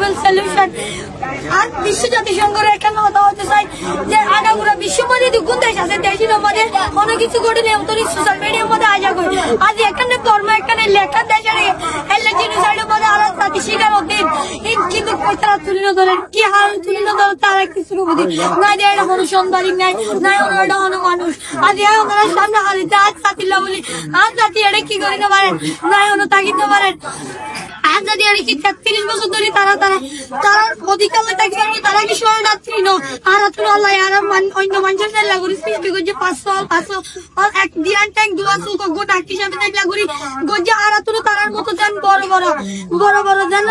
Human solution আর বিশ্ব জাতিসংঘের একটা কথা হতে চাই যে আগাগোড়া বিশ্ব মধ্যে কোন দেশ আছে দেশের মধ্যে কোনো কিছু ঘটলে সোশ্যাল মিডিয়ার মধ্যে আজা করি আজ এখানে ধর্ম এখানে লেখা দেশের জিনিসের মধ্যে আলাদা জাতি শিকার হতেন কিন্তু তারা তুলে ধরেন কি হাল তুলে ধরেন তারা কিছু বুঝি না যে এটা কোনো সন্তানিক নাই না ওনারা অন্য মানুষ আজ ওনারা সামনে হারিতে আজ জাতিল্লা বলি আজ জাতি এটা কি করিতে পারেন না অন্য তাকিতে পারেন আজ যদি আর কি 33 বছর ধরে তারা অধিকার থাকবে তারা কি শরণার্থী নো আর তুমি আল্লাহ আর অন্য মানুষের চেষ্টা করি সৃষ্টি করছে 500 এক দিয়ান ট্যাঙ্ক দুয়া সুক গোটা হিসাবে চেষ্টা করি গজ্জা আর তুমি তারার মতো জান বড় বড় জান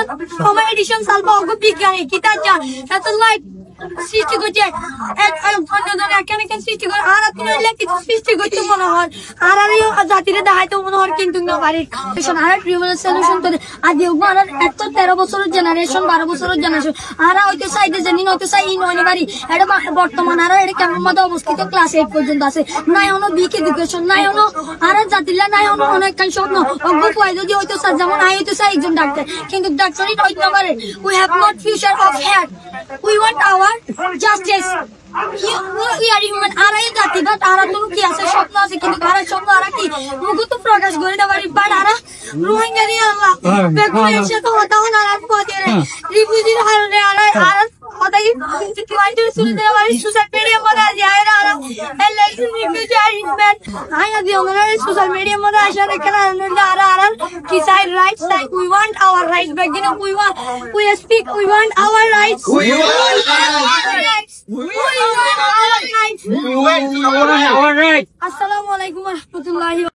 সময় এডিশন সালবা অগ বিজ্ঞানী কিতা যা এত লাইট সৃষ্টি করছে সৃষ্টি করে আর তুমি কিছু সৃষ্টি করতে মনে হয় আর জাতিরে দেখাইতে মনে হয় কিন্তু না পারি আর সলিউশন করে আজ এত 13 বছরের জেনারেশন 12 বছরের জেনারেশন আর হয়তো চাইতে জানি হয়তো চাই নয় বাড়ি এটা বর্তমান আর এটা কেমন মধ্যে অবস্থিত ক্লাস 8 পর্যন্ত আছে নাই হলো বিক এডুকেশন নাই হলো আর জাতিরা নাই হলো অনেকখান স্বপ্ন অজ্ঞ পাই যদি হয়তো যেমন আই হয়তো চাই একজন ডাক্তার কিন্তু ডাক্তারই হইতে না পারে we have not future of head we want hour justice we are human আরাই জাতি বাট আরা তুমি কি আছে স্বপ্ন আছে কিন্তু আরা স্বপ্ন আরা কি মুখ তো প্রকাশ করে না পারি বাট আরা রোহিঙ্গা নিয়ে আল্লাহ বেকুল এসে তো হতা হন আর পথে রিফিউজির হারে আরা হতা কি কিন্তু শুনে দেওয়া পারি সোশ্যাল মিডিয়া মধ্যে যায় আরা এলআইসি রিফিউজি আরেঞ্জমেন্ট আয়া দিও না সোশ্যাল মিডিয়া মধ্যে আসা দেখেন আরা কি চাই রাইটস চাই we want hour rights back in we speak we want hour rights Assalamualaikum warahmatullahi wabarakatuh.